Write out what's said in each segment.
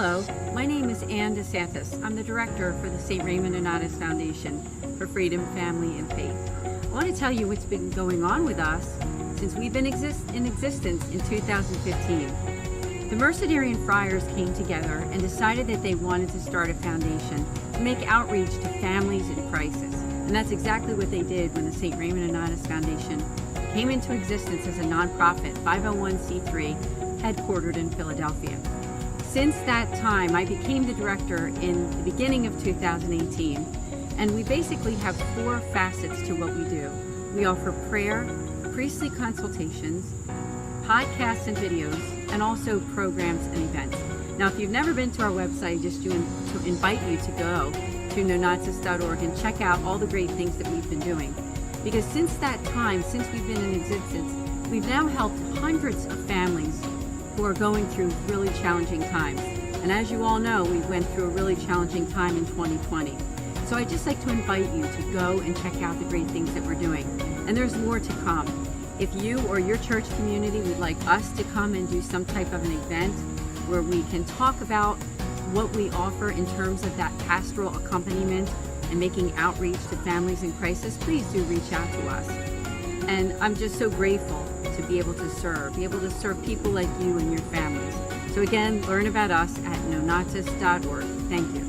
Hello, my name is Anne DeSantis. I'm the director for the St. Raymond Donatus Foundation for Freedom, Family, and Faith. I want to tell you what's been going on with us since we've been in existence in 2015. The Mercedarian Friars came together and decided that they wanted to start a foundation to make outreach to families in crisis. And that's exactly what they did when the St. Raymond Donatus Foundation came into existence as a nonprofit 501c3 headquartered in Philadelphia. Since that time, I became the director in the beginning of 2018, and we basically have 4 facets to what we do. We offer prayer, priestly consultations, podcasts and videos, and also programs and events. Now, if you've never been to our website, just to invite you to go to nonatus.org and check out all the great things that we've been doing. Because since that time, since we've been in existence, we've now helped hundreds of families who are going through really challenging times. And as you all know, we went through a really challenging time in 2020. So I'd just like to invite you to go and check out the great things that we're doing. And there's more to come. If you or your church community would like us to come and do some type of an event where we can talk about what we offer in terms of that pastoral accompaniment and making outreach to families in crisis, please do reach out to us. And I'm just so grateful to be able to serve people like you and your families. So again, learn about us at nonatus.org. Thank you.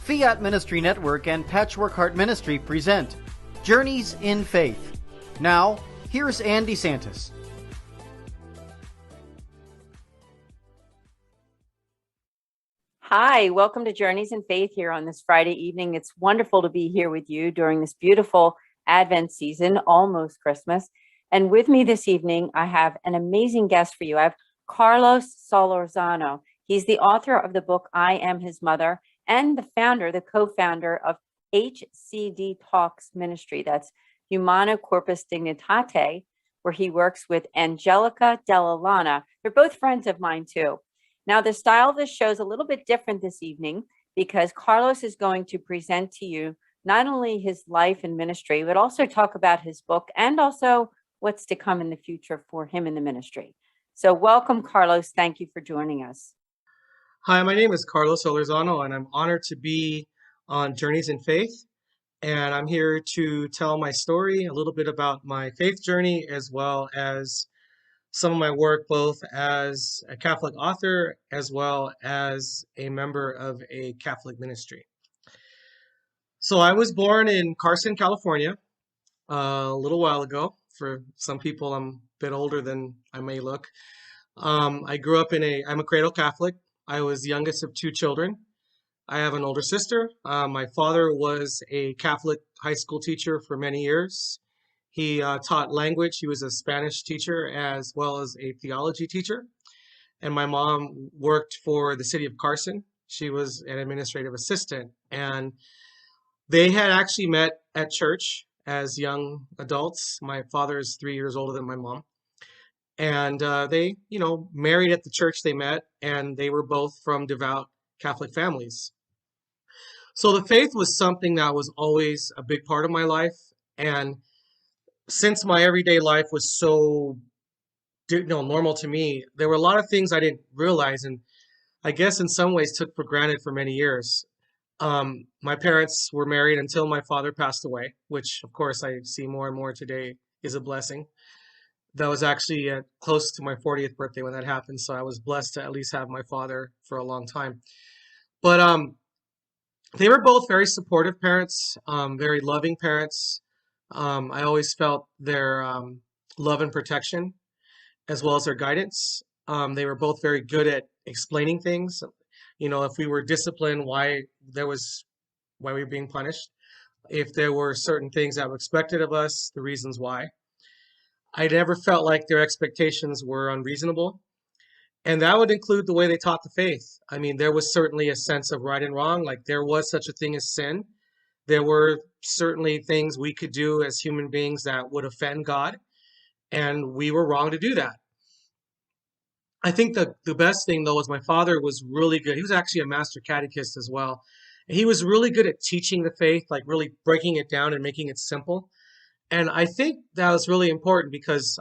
Fiat Ministry Network and Patchwork Heart Ministry present Journeys in Faith. Now, here's Anne DeSantis. Hi, welcome to Journeys in Faith here on this Friday evening. It's wonderful to be here with you during this beautiful Advent season, almost Christmas. And with me this evening, I have an amazing guest for you. I have Carlos Solorzano. He's the author of the book, I Am His Mother, and the co-founder of HCD Talks Ministry. That's Humana Corpus Dignitate, where he works with Angelica Della Lana. They're both friends of mine too. Now, the style of this show is a little bit different this evening because Carlos is going to present to you not only his life and ministry, but also talk about his book and also what's to come in the future for him in the ministry. So welcome, Carlos. Thank you for joining us. Hi, my name is Carlos Solorzano, and I'm honored to be on Journeys in Faith. And I'm here to tell my story, a little bit about my faith journey, as well as some of my work, both as a Catholic author, as well as a member of a Catholic ministry. So I was born in Carson, California, a little while ago. For some people, I'm a bit older than I may look. I grew up I'm a cradle Catholic. I was the youngest of 2 children. I have an older sister. My father was a Catholic high school teacher for many years. He taught language. He was a Spanish teacher as well as a theology teacher. And my mom worked for the city of Carson. She was an administrative assistant. And they had actually met at church as young adults. My father is 3 years older than my mom. And they, married at the church they met, and they were both from devout Catholic families. So the faith was something that was always a big part of my life. And since my everyday life was so normal to me, there were a lot of things I didn't realize, and I guess in some ways took for granted for many years. My parents were married until my father passed away, which of course I see more and more today is a blessing. That was actually close to my 40th birthday when that happened, so I was blessed to at least have my father for a long time. But they were both very supportive parents, very loving parents. I always felt their love and protection as well as their guidance. They were both very good at explaining things. If we were disciplined, why we were being punished. If there were certain things that were expected of us, the reasons why. I never felt like their expectations were unreasonable. And that would include the way they taught the faith. I mean, there was certainly a sense of right and wrong. Like there was such a thing as sin. There were certainly things we could do as human beings that would offend God, and we were wrong to do that. I think the best thing though was my father was really good. He was actually a master catechist as well. And he was really good at teaching the faith, like really breaking it down and making it simple. And I think that was really important because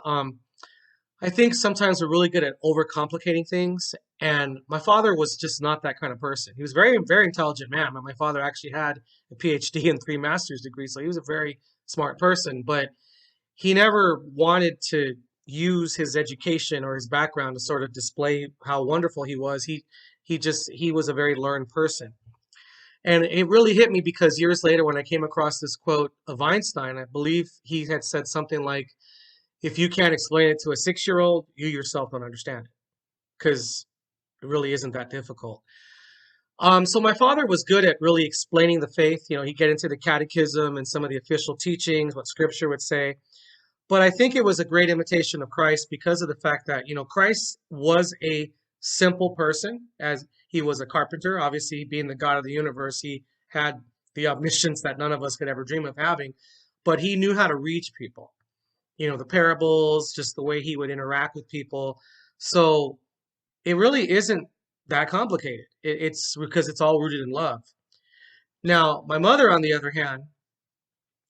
I think sometimes we're really good at overcomplicating things. And my father was just not that kind of person. He was very, very intelligent man. My father actually had a PhD and 3 master's degrees, so he was a very smart person. But he never wanted to use his education or his background to sort of display how wonderful he was. He was a very learned person. And it really hit me because years later, when I came across this quote of Einstein, I believe he had said something like, if you can't explain it to a 6-year-old, you yourself don't understand it, because it really isn't that difficult. So my father was good at really explaining the faith. He'd get into the catechism and some of the official teachings, what scripture would say. But I think it was a great imitation of Christ because of the fact that, Christ was a simple person, as he was a carpenter. Obviously, being the God of the universe, he had the omniscience that none of us could ever dream of having. But he knew how to reach people. The parables, just the way he would interact with people. So it really isn't that complicated. It's because it's all rooted in love. Now, my mother, on the other hand,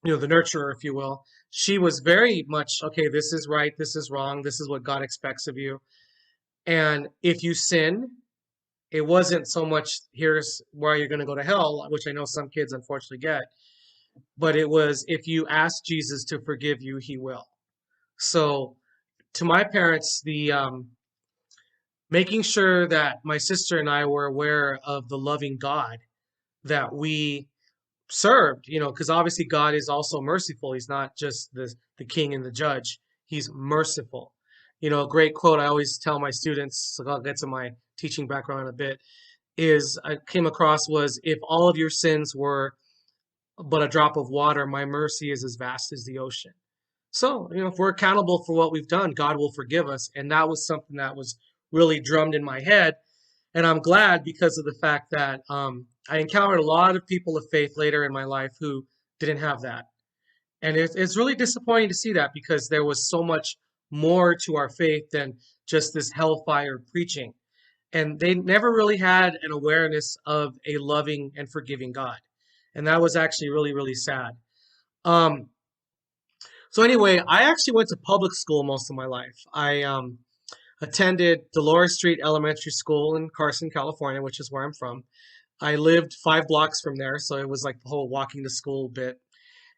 the nurturer, if you will, she was very much, okay, this is right, this is wrong, this is what God expects of you. And if you sin, it wasn't so much, here's where you're going to go to hell, which I know some kids unfortunately get, but it was, if you ask Jesus to forgive you, he will. So to my parents, the making sure that my sister and I were aware of the loving God that we served, because obviously God is also merciful. He's not just the king and the judge. He's merciful. A great quote I always tell my students, so I'll get to my teaching background in a bit, is I came across was, if all of your sins were but a drop of water, my mercy is as vast as the ocean. So, if we're accountable for what we've done, God will forgive us. And that was something that was really drummed in my head. And I'm glad because of the fact that I encountered a lot of people of faith later in my life who didn't have that. And it's really disappointing to see that because there was so much more to our faith than just this hellfire preaching. And they never really had an awareness of a loving and forgiving God. And that was actually really, really sad. So anyway, I actually went to public school most of my life. I attended Dolores Street Elementary School in Carson, California, which is where I'm from. I lived 5 blocks from there, so it was like the whole walking to school bit.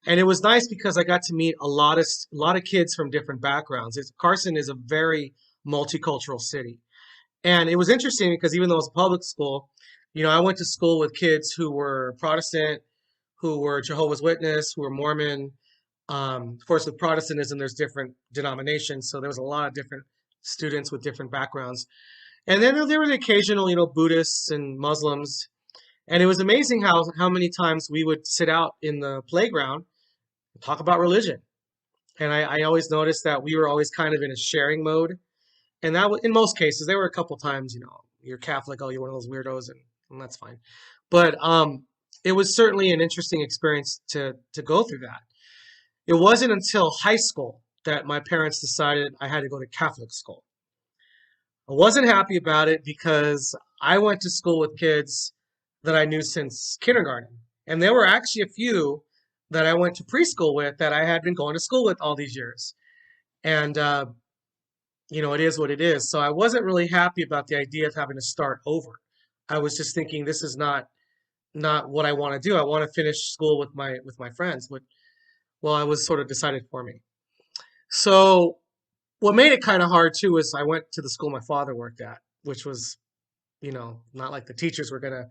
And it was nice because I got to meet a lot of kids from different backgrounds. Carson is a very multicultural city. And it was interesting because even though it was a public school, I went to school with kids who were Protestant, who were Jehovah's Witness, who were Mormon. Of course, with Protestantism, there's different denominations, so there was a lot of different students with different backgrounds. And then there were the occasional, Buddhists and Muslims. And it was amazing how many times we would sit out in the playground and talk about religion. And I always noticed that we were always kind of in a sharing mode. And that was, in most cases, there were a couple times, you're Catholic, oh, you're one of those weirdos, and that's fine. But it was certainly an interesting experience to go through that. It wasn't until high school that my parents decided I had to go to Catholic school. I wasn't happy about it because I went to school with kids that I knew since kindergarten. And there were actually a few that I went to preschool with that I had been going to school with all these years. And it is what it is. So I wasn't really happy about the idea of having to start over. I was just thinking this is not what I want to do. I want to finish school with my friends. But well, I was sort of decided for me. So what made it kind of hard too is I went to the school my father worked at, which was, not like the teachers were gonna,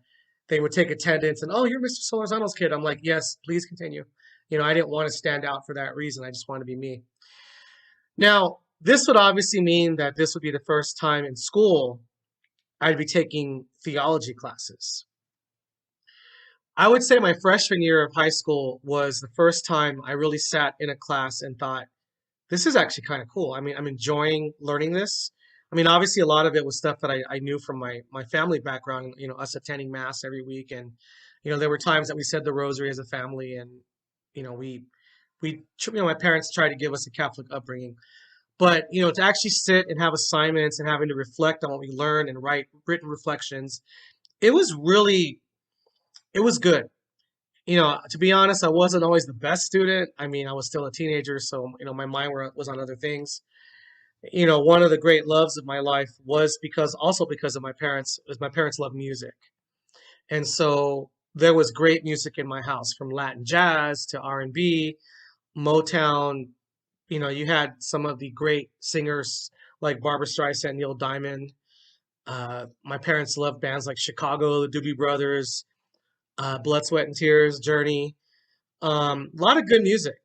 they would take attendance and, oh, you're Mr. Solorzano's kid. I'm like, yes, please continue. I didn't want to stand out for that reason. I just wanted to be me. Now, this would obviously mean that this would be the first time in school I'd be taking theology classes. I would say my freshman year of high school was the first time I really sat in a class and thought, this is actually kind of cool. I mean, I'm enjoying learning this. I mean, obviously, a lot of it was stuff that I knew from my family background, us attending mass every week. And, there were times that we said the rosary as a family. And, my parents tried to give us a Catholic upbringing. But, to actually sit and have assignments and having to reflect on what we learned and write written reflections, it was really, it was good. To be honest, I wasn't always the best student. I mean, I was still a teenager, so my mind was on other things. One of the great loves of my life was because of my parents, is my parents love music, and so there was great music in my house, from Latin jazz to R&B, Motown. You had some of the great singers like Barbara Streisand, Neil Diamond. My parents loved bands like Chicago, the Doobie Brothers, Blood, Sweat, and Tears, Journey. A lot of good music.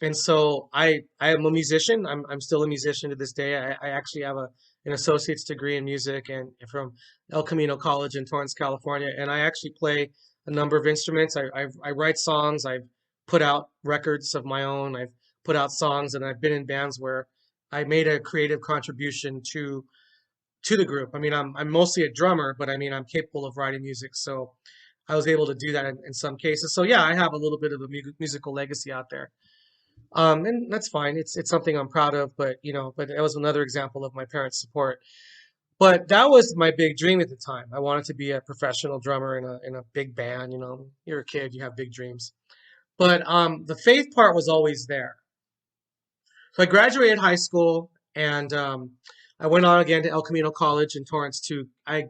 And so I am a musician. I'm still a musician to this day. I actually have an associate's degree in music and from El Camino College in Torrance, California. And I actually play a number of instruments. I write songs. I've put out records of my own. I've put out songs, and I've been in bands where I made a creative contribution to the group. I mean, I'm mostly a drummer, but I mean, I'm capable of writing music. So I was able to do that in some cases. So yeah, I have a little bit of a musical legacy out there. And that's fine. It's something I'm proud of, but but it was another example of my parents' support. But that was my big dream at the time. I wanted to be a professional drummer in a big band. You're a kid, you have big dreams. But the faith part was always there. So I graduated high school, and I went on again to El Camino College in Torrance to I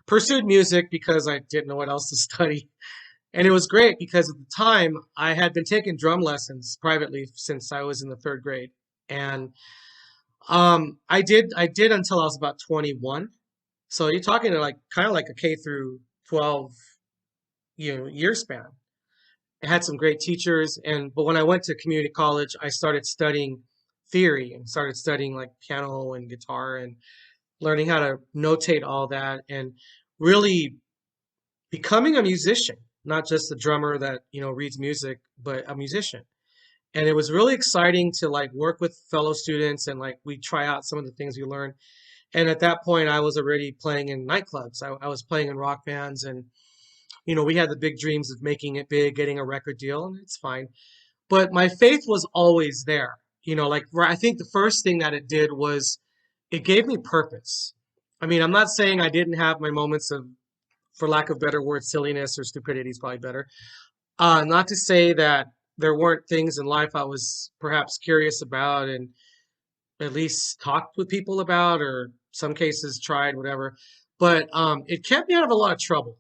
pursued music because I didn't know what else to study. And it was great because at the time I had been taking drum lessons privately since I was in the third grade. And I did until I was about 21. So you're talking to like kind of like a K through 12 year span. I had some great teachers, but when I went to community college, I started studying theory and started studying like piano and guitar and learning how to notate all that and really becoming a musician, not just a drummer that, reads music, but a musician. And it was really exciting to like work with fellow students and like we try out some of the things we learned. And at that point, I was already playing in nightclubs. I was playing in rock bands, and we had the big dreams of making it big, getting a record deal, and it's fine. But my faith was always there. Like I think the first thing that it did was it gave me purpose. I mean, I'm not saying I didn't have my moments of, for lack of better words, silliness or stupidity is probably better. Not to say that there weren't things in life I was perhaps curious about and at least talked with people about, or some cases tried, whatever. But it kept me out of a lot of trouble.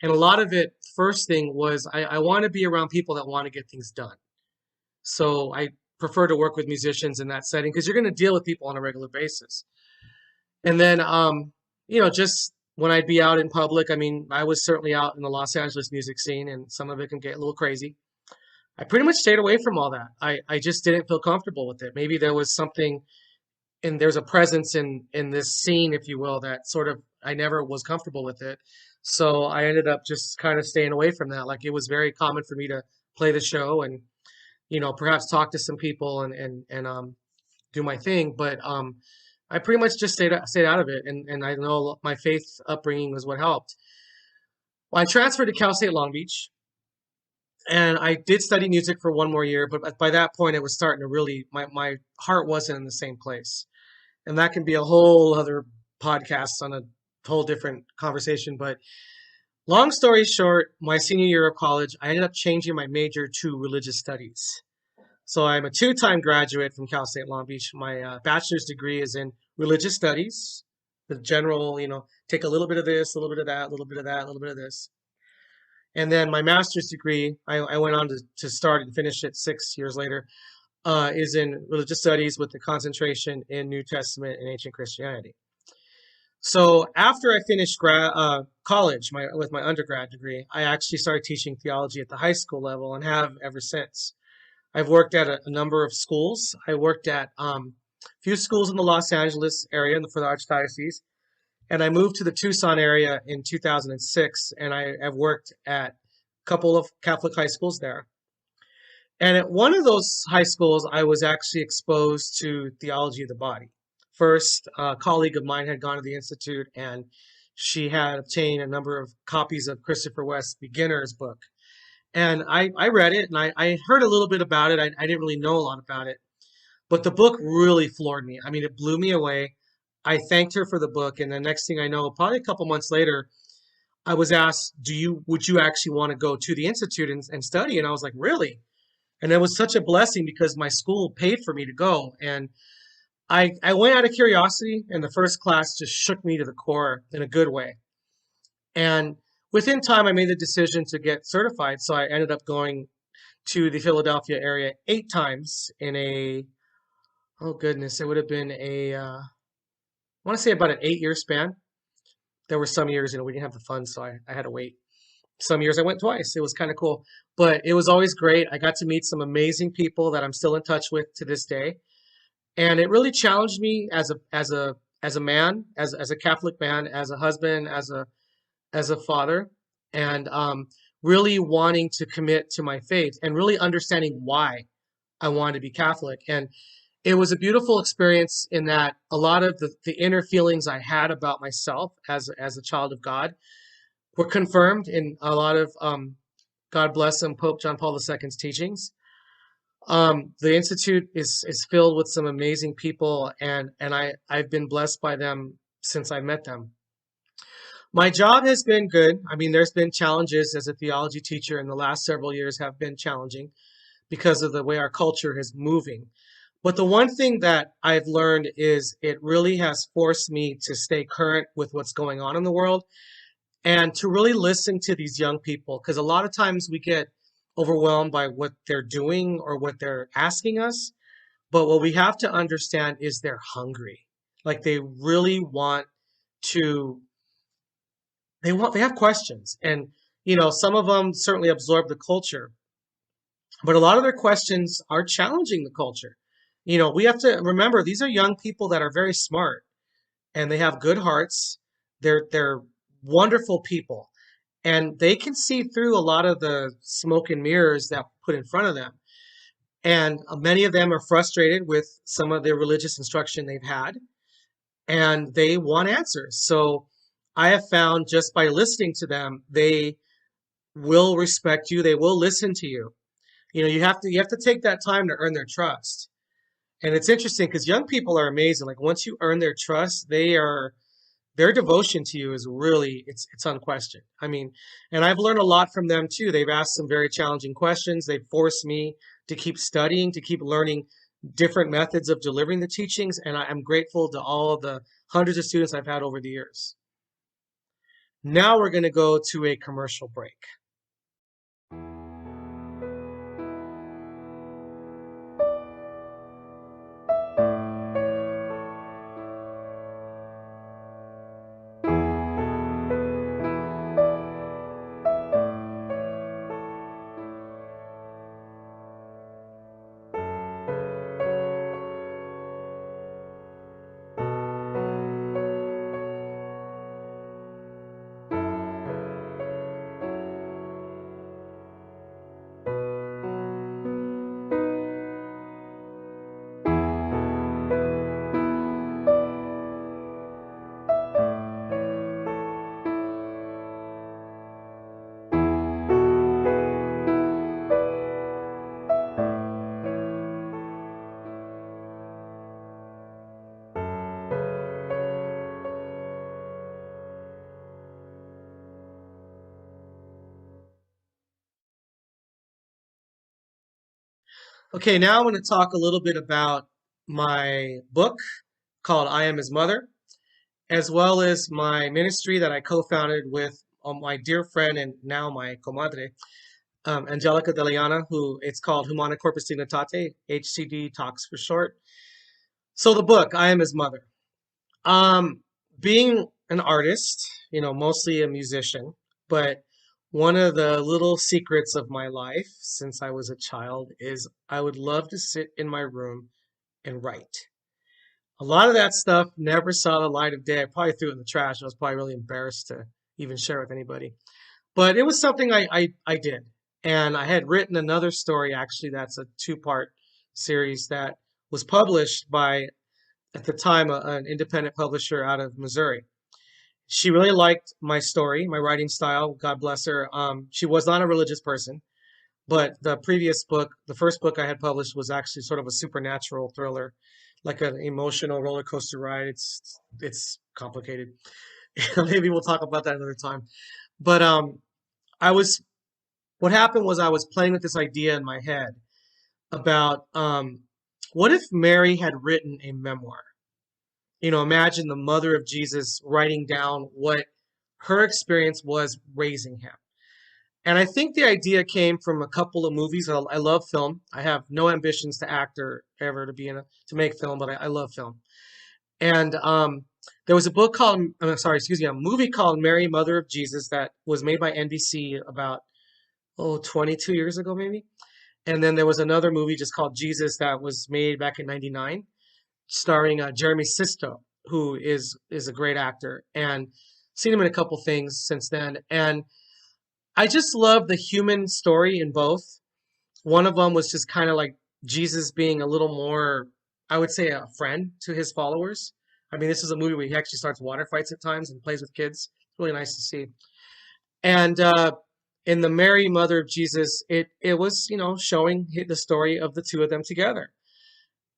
And a lot of it, first thing was I want to be around people that want to get things done. So I prefer to work with musicians in that setting because you're going to deal with people on a regular basis. And then, just when I'd be out in public, I mean, I was certainly out in the Los Angeles music scene, and some of it can get a little crazy. I pretty much stayed away from all that. I just didn't feel comfortable with it. Maybe there was something, and there's a presence in this scene, if you will, that sort of I never was comfortable with it. So I ended up just kind of staying away from that. Like it was very common for me to play the show and perhaps talk to some people and do my thing, but I pretty much just stayed out of it. And I know my faith upbringing was what helped. Well, I transferred to Cal State Long Beach, and I did study music for one more year, but by that point it was starting to really my heart wasn't in the same place. And that can be a whole other podcast on a whole different conversation. But long story short, my senior year of college, I ended up changing my major to religious studies. So I'm a two-time graduate from Cal State Long Beach. My bachelor's degree is in religious studies, the general, take a little bit of this, a little bit of that, a little bit of that, a little bit of this. And then my master's degree, I went on to start and finish it 6 years later, is in religious studies with the concentration in New Testament and ancient Christianity. So after I finished college with my undergrad degree, I actually started teaching theology at the high school level and have ever since. I've worked at a number of schools. I worked at a few schools in the Los Angeles area for the Archdiocese, and I moved to the Tucson area in 2006, and I have worked at a couple of Catholic high schools there. And at one of those high schools, I was actually exposed to theology of the body. First, a colleague of mine had gone to the Institute, and she had obtained a number of copies of Christopher West's Beginner's book. And I read it, and I heard a little bit about it. I didn't really know a lot about it. But the book really floored me. I mean, it blew me away. I thanked her for the book, and the next thing I know, probably a couple months later, I was asked, would you actually want to go to the Institute and study? And I was like, really? And it was such a blessing because my school paid for me to go. And I went out of curiosity, and the first class just shook me to the core in a good way. And within time, I made the decision to get certified. So I ended up going to the Philadelphia area 8 times in oh goodness, it would have been I want to say about an 8-year span. There were some years, we didn't have the funds, so I had to wait. Some years I went twice. It was kind of cool, but it was always great. I got to meet some amazing people that I'm still in touch with to this day. And it really challenged me as a man, as a Catholic man, as a husband, as a father, and really wanting to commit to my faith and really understanding why I wanted to be Catholic. And it was a beautiful experience in that a lot of the inner feelings I had about myself as a child of God were confirmed in a lot of, God bless him, Pope John Paul II's teachings. The Institute is filled with some amazing people, and I've been blessed by them since I met them. My job has been good. I mean, there's been challenges as a theology teacher in the last several years have been challenging because of the way our culture is moving. But the one thing that I've learned is it really has forced me to stay current with what's going on in the world and to really listen to these young people, because a lot of times we get overwhelmed by what they're doing or what they're asking us. But what we have to understand is they're hungry. Like they really want to, they have questions. And, some of them certainly absorb the culture, but a lot of their questions are challenging the culture. We have to remember these are young people that are very smart and they have good hearts. They're wonderful people, and they can see through a lot of the smoke and mirrors that put in front of them. And many of them are frustrated with some of the religious instruction they've had, and they want answers. So I have found just by listening to them, they will respect you. They will listen to you. You have to take that time to earn their trust. And it's interesting because young people are amazing. Like once you earn their trust, their devotion to you is really, it's unquestioned. I mean, and I've learned a lot from them too. They've asked some very challenging questions. They've forced me to keep studying, to keep learning different methods of delivering the teachings. And I'm grateful to all the hundreds of students I've had over the years. Now we're going to go to a commercial break. Okay, now I'm going to talk a little bit about my book called I Am His Mother, as well as my ministry that I co-founded with my dear friend and now my comadre, Angelica Deliana, who it's called Humana Corpus Dignitate, HCD Talks for short. So the book, I Am His Mother. Um, Being an artist, mostly a musician, but one of the little secrets of my life since I was a child is I would love to sit in my room and write. A lot of that stuff never saw the light of day. I probably threw it in the trash. I was probably really embarrassed to even share with anybody. But it was something I did. And I had written another story, actually, that's a two-part series that was published by, at the time, an independent publisher out of Missouri. She really liked my story, my writing style. God bless her. She was not a religious person, but the previous book, the first book I had published, was actually sort of a supernatural thriller, like an emotional roller coaster ride. It's complicated. Maybe we'll talk about that another time. But I was what happened was I was playing with this idea in my head about what if Mary had written a memoir? Imagine the mother of Jesus writing down what her experience was raising him. And I think the idea came from a couple of movies. I love film. I have no ambitions to act or ever to make film, but I love film. And there was a book called, sorry, excuse me, a movie called Mary, Mother of Jesus that was made by NBC about 22 years ago, maybe. And then there was another movie just called Jesus that was made back in '99, starring Jeremy Sisto, who is a great actor, and seen him in a couple things since then. And I just love the human story in both. One of them was just kind of like Jesus being a little more, I would say, a friend to his followers. I mean, this is a movie where he actually starts water fights at times and plays with kids. It's really nice to see. And in the Mary, Mother of Jesus, it was, showing the story of the two of them together.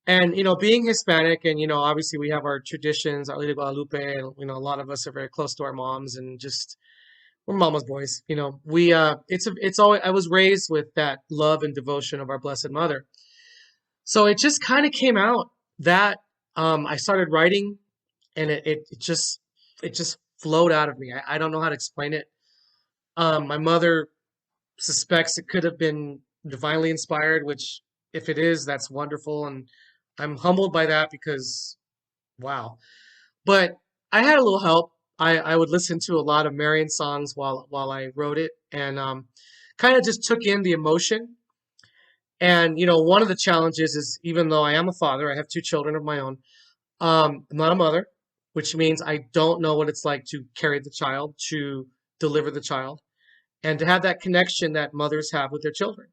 And, being Hispanic, and, obviously we have our traditions, Our Lady of Guadalupe, and, a lot of us are very close to our moms, and just we're mama's boys. It's always, I was raised with that love and devotion of our Blessed Mother. So it just kind of came out that I started writing, and it just flowed out of me. I don't know how to explain it. My mother suspects it could have been divinely inspired, which if it is, that's wonderful, and I'm humbled by that because wow. But I had a little help. I would listen to a lot of Marian songs while I wrote it, and kind of just took in the emotion. And one of the challenges is, even though I am a father, I have two children of my own. I'm not a mother, which means I don't know what it's like to carry the child, to deliver the child, and to have that connection that mothers have with their children.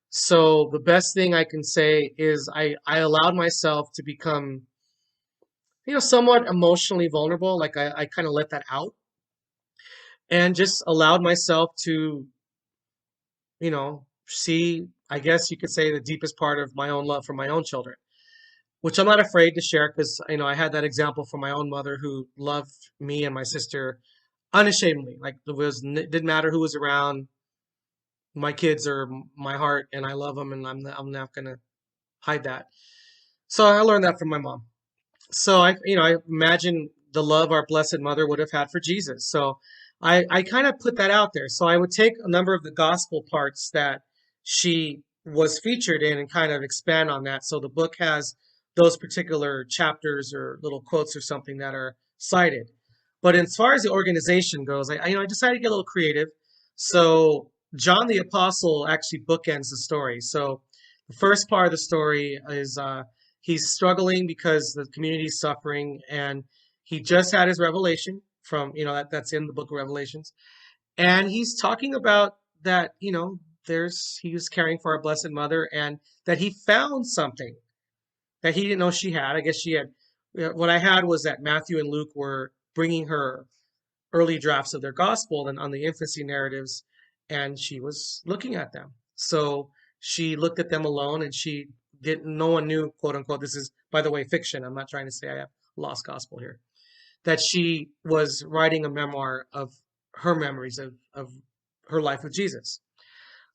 So the best thing I can say is I allowed myself to become, somewhat emotionally vulnerable. Like I kind of let that out and just allowed myself to, see, I guess you could say, the deepest part of my own love for my own children, which I'm not afraid to share because, I had that example from my own mother who loved me and my sister unashamedly. Like it didn't matter who was around. My kids are my heart and I love them, and I'm not going to hide that. So I learned that from my mom. So I imagine the love our Blessed Mother would have had for Jesus. So I kind of put that out there. So I would take a number of the gospel parts that she was featured in and kind of expand on that. So the book has those particular chapters or little quotes or something that are cited. But as far as the organization goes, I decided to get a little creative. So John the Apostle actually bookends the story. So the first part of the story is he's struggling because the community is suffering, and he just had his revelation from, that's in the book of Revelations. And he's talking about that, he was caring for our Blessed Mother, and that he found something that he didn't know she had. I guess she had, what I had was that Matthew and Luke were bringing her early drafts of their gospel and on the infancy narratives, and she was looking at them. So she looked at them alone, and she didn't, no one knew, quote unquote, this is, by the way, fiction. I'm not trying to say I have lost gospel here, that she was writing a memoir of her memories of her life with Jesus.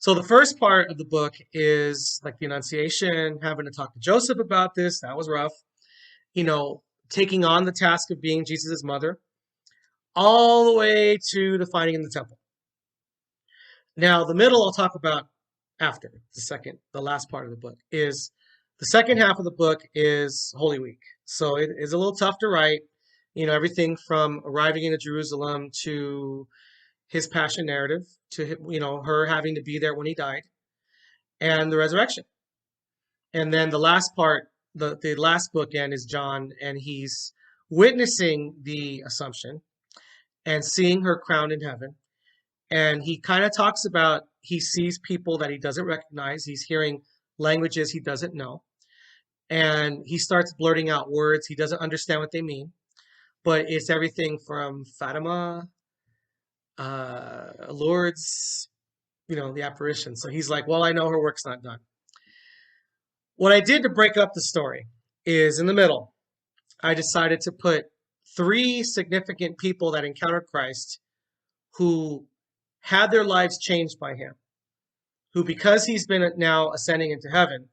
So the first part of the book is like the Annunciation, having to talk to Joseph about this. That was rough. You know, taking on the task of being Jesus' mother, all the way to the finding in the temple. Now, the middle I'll talk about after the last part of the book is the second half of the book is Holy Week. So it is a little tough to write, you know, everything from arriving into Jerusalem to his passion narrative to, you know, her having to be there when he died and the resurrection. And then the last part, the last bookend is John, and he's witnessing the Assumption and seeing her crowned in heaven. And he kind of talks about he sees people that he doesn't recognize. He's hearing languages he doesn't know. And he starts blurting out words. He doesn't understand what they mean. But it's everything from Fatima, Lourdes, you know, the apparition. So he's like, well, I know her work's not done. What I did to break up the story is in the middle, I decided to put 3 significant people that encountered Christ who had their lives changed by him, who, because he's been now ascending into heaven,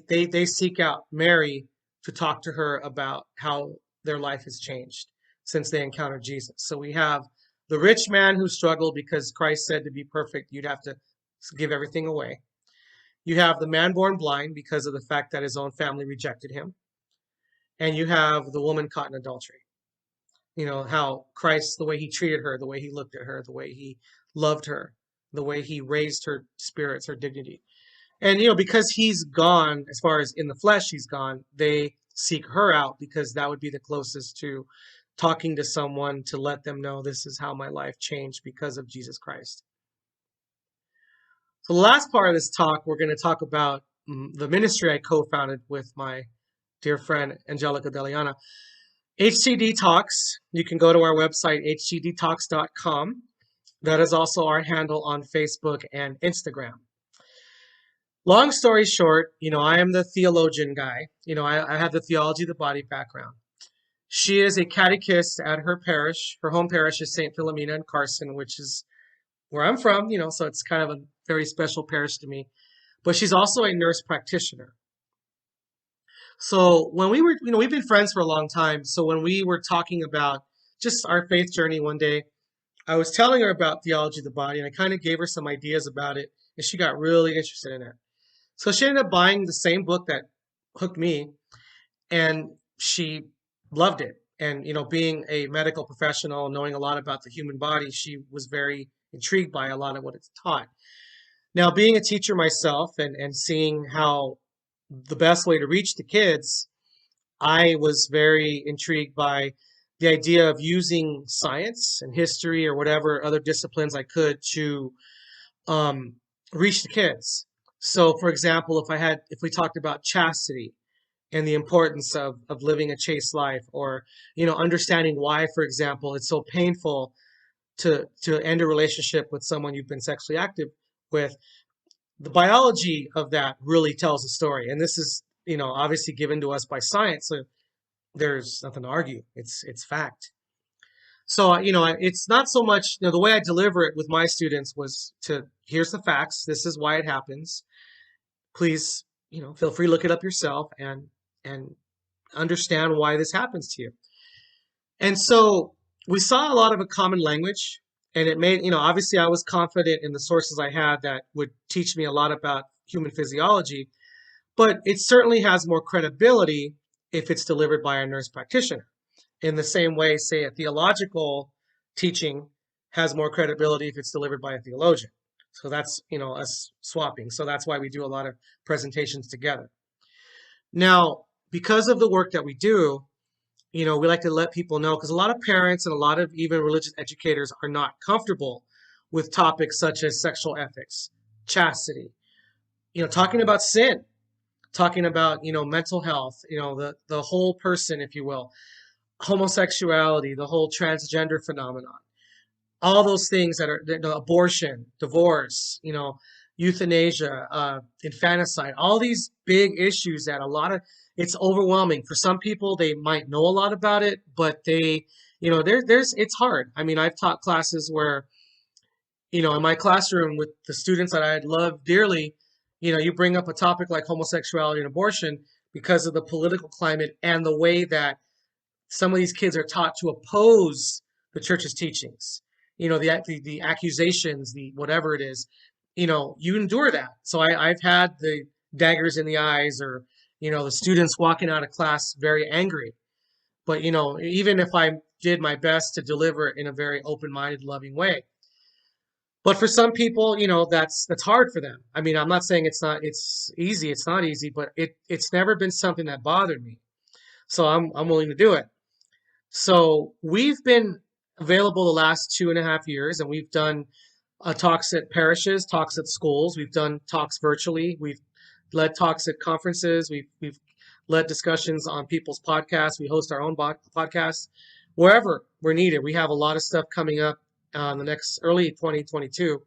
they seek out Mary to talk to her about how their life has changed since they encountered Jesus. So we have the rich man who struggled because Christ said to be perfect, you'd have to give everything away. You have the man born blind because of the fact that his own family rejected him. And you have the woman caught in adultery. You know, how Christ, the way he treated her, the way he looked at her, the way he loved her, the way he raised her spirits, her dignity. And, you know, because he's gone, as far as in the flesh he's gone, they seek her out because that would be the closest to talking to someone to let them know this is how my life changed because of Jesus Christ. So the last part of this talk, we're going to talk about the ministry I co-founded with my dear friend, Angelica Deliana. HCD Talks. You can go to our website, hcdtalks.com. That is also our handle on Facebook and Instagram. Long story short, you know, I am the theologian guy. You know, I have the theology of the body background. She is a catechist at her parish. Her home parish is St. Philomena in Carson, which is where I'm from, you know, so it's kind of a very special parish to me. But she's also a nurse practitioner. So when we were, you know, we've been friends for a long time. So when we were talking about just our faith journey one day, I was telling her about theology of the body, and I kind of gave her some ideas about it, and she got really interested in it. So she ended up buying the same book that hooked me, and she loved it. And, you know, being a medical professional, knowing a lot about the human body, she was very intrigued by a lot of what it's taught. Now, being a teacher myself and seeing how the best way to reach the kids, I was very intrigued by the idea of using science and history or whatever other disciplines I could to reach the kids. So, for example, if we talked about chastity and the importance of living a chaste life, or, you know, understanding why, for example, it's so painful to end a relationship with someone you've been sexually active with, the biology of that really tells a story. And this is, you know, obviously given to us by science. So there's nothing to argue. It's fact. So, you know, it's not so much, you know, the way I deliver it with my students was here's the facts. This is why it happens. Please, you know, feel free to look it up yourself and understand why this happens to you. And so we saw a lot of a common language, and it made, you know, obviously I was confident in the sources I had that would teach me a lot about human physiology, but it certainly has more credibility if it's delivered by a nurse practitioner. In the same way, say, a theological teaching has more credibility if it's delivered by a theologian. So that's, you know, us swapping. So that's why we do a lot of presentations together. Now, because of the work that we do, you know, we like to let people know, because a lot of parents and a lot of even religious educators are not comfortable with topics such as sexual ethics, chastity, you know, talking about sin, talking about, you know, mental health, you know, the whole person, if you will, homosexuality, the whole transgender phenomenon, all those things that are, you know, abortion, divorce, you know, euthanasia, infanticide, all these big issues that it's overwhelming. For some people, they might know a lot about it, but they, you know, it's hard. I mean, I've taught classes where, in my classroom with the students that I love dearly, you bring up a topic like homosexuality and abortion because of the political climate and the way that some of these kids are taught to oppose the church's teachings. The accusations, the whatever it is, you endure that. So I've had the daggers in the eyes, or the students walking out of class very angry. But even if I did my best to deliver it in a very open-minded, loving way. But for some people, that's hard for them. I mean, I'm not saying it's easy. It's not easy, but it's never been something that bothered me. So I'm willing to do it. So we've been available the last 2.5 years, and we've done talks at parishes, talks at schools. We've done talks virtually. We've led talks at conferences. We've led discussions on people's podcasts. We host our own podcasts wherever we're needed. We have a lot of stuff coming up the next early 2022.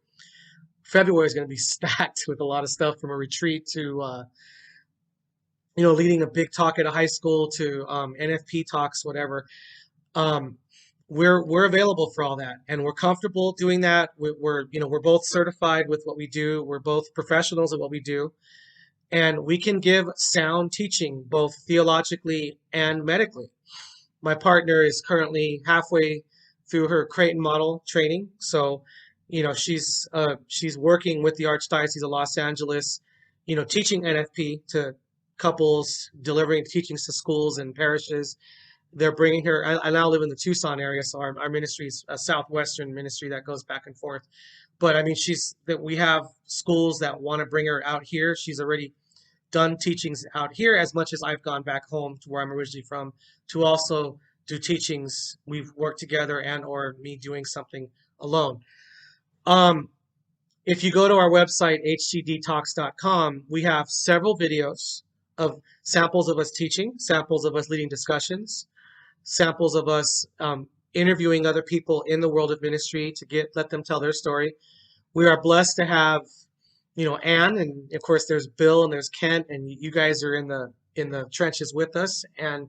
February is going to be stacked with a lot of stuff, from a retreat to leading a big talk at a high school to NFP talks, whatever. We're available for all that, and we're comfortable doing that. We're both certified with what we do. We're both professionals at what we do, and we can give sound teaching both theologically and medically. My partner is currently halfway through her Creighton model training, so she's working with the Archdiocese of Los Angeles, teaching NFP to couples, delivering teachings to schools and parishes. They're bringing her. I now live in the Tucson area, so our ministry is a southwestern ministry that goes back and forth. But I mean, we have schools that want to bring her out here. She's already done teachings out here, as much as I've gone back home to where I'm originally from to also do teachings. We've worked together, and or me doing something alone. If you go to our website, htdtalks.com, we have several videos of samples of us teaching, samples of us leading discussions, samples of us interviewing other people in the world of ministry to let them tell their story. We are blessed to have, Anne, and of course there's Bill and there's Kent, and you guys are in the trenches with us. And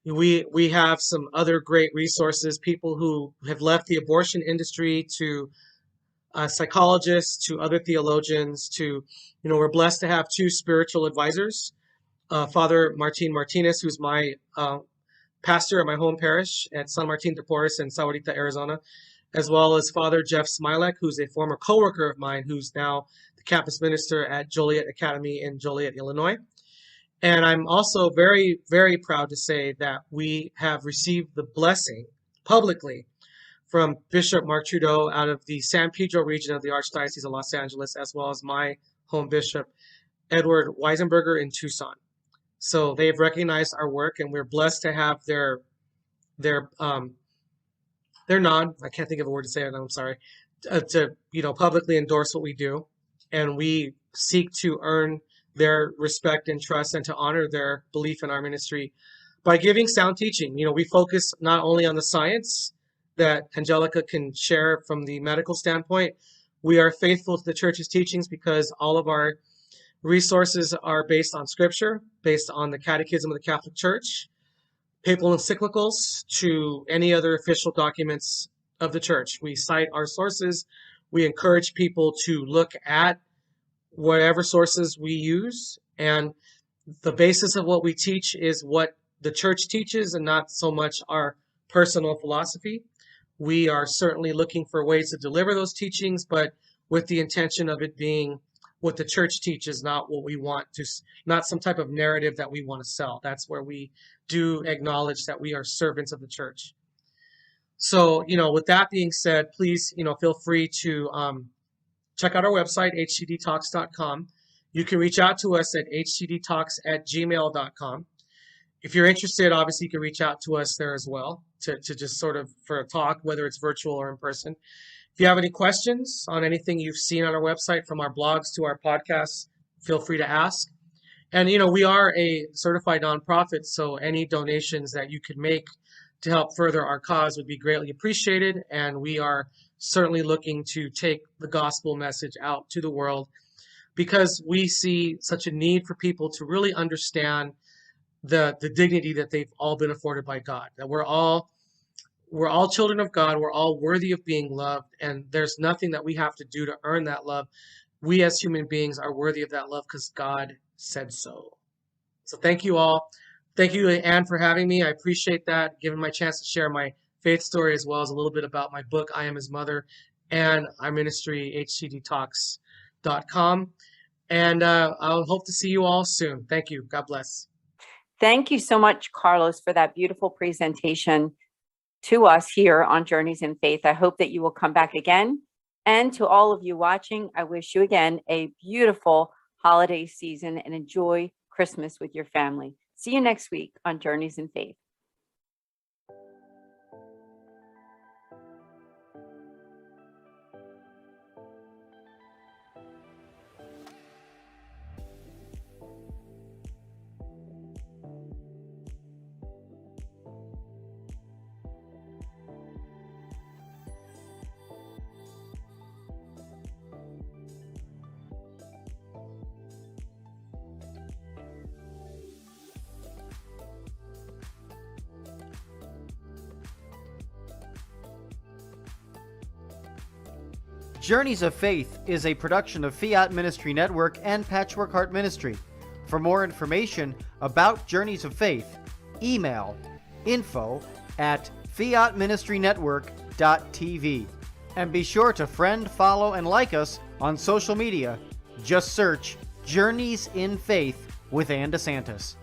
we have some other great resources, people who have left the abortion industry, to psychologists, to other theologians, to, we're blessed to have 2 spiritual advisors. Father Martin Martinez, who's my pastor at my home parish at San Martin de Porres in Sahuarita, Arizona, as well as Father Jeff Smilek, who's a former coworker of mine, who's now the campus minister at Joliet Academy in Joliet, Illinois. And I'm also very, very proud to say that we have received the blessing publicly from Bishop Mark Trudeau out of the San Pedro region of the Archdiocese of Los Angeles, as well as my home bishop, Edward Weisenberger, in Tucson. So they've recognized our work, and we're blessed to have their nod. I can't think of a word to say it. I'm sorry. To publicly endorse what we do, and we seek to earn their respect and trust, and to honor their belief in our ministry by giving sound teaching. We focus not only on the science that Angelica can share from the medical standpoint. We are faithful to the church's teachings because all of our resources are based on scripture, based on the Catechism of the Catholic Church, papal encyclicals, to any other official documents of the church. We cite our sources. We encourage people to look at whatever sources we use, and the basis of what we teach is what the church teaches, and not so much our personal philosophy. We are certainly looking for ways to deliver those teachings, but with the intention of it being what the church teaches, not what we want to, not some type of narrative that we want to sell. That's where we do acknowledge that we are servants of the church. So, with that being said, please, feel free to check out our website, htdtalks.com. You can reach out to us at htdtalks@gmail.com. If you're interested, obviously you can reach out to us there as well to just sort of for a talk, whether it's virtual or in person. If you have any questions on anything you've seen on our website, from our blogs to our podcasts, feel free to ask. And, we are a certified nonprofit, so any donations that you could make to help further our cause would be greatly appreciated. And we are certainly looking to take the gospel message out to the world, because we see such a need for people to really understand the dignity that they've all been afforded by God, that we're all We're all children of God. We're all worthy of being loved, and there's nothing that we have to do to earn that love. We as human beings are worthy of that love because God said so. So thank you all. Thank you, Anne, for having me. I appreciate that, giving my chance to share my faith story as well as a little bit about my book, I Am His Mother, and our ministry, hcdtalks.com. And I'll hope to see you all soon. Thank you. God bless. Thank you so much, Carlos, for that beautiful presentation to us here on Journeys in Faith. I hope that you will come back again. And to all of you watching, I wish you again a beautiful holiday season and enjoy Christmas with your family. See you next week on Journeys in Faith. Journeys of Faith is a production of Fiat Ministry Network and Patchwork Heart Ministry. For more information about Journeys of Faith, email info@fiatministrynetwork.tv. And be sure to friend, follow, and like us on social media. Just search Journeys in Faith with Anne DeSantis.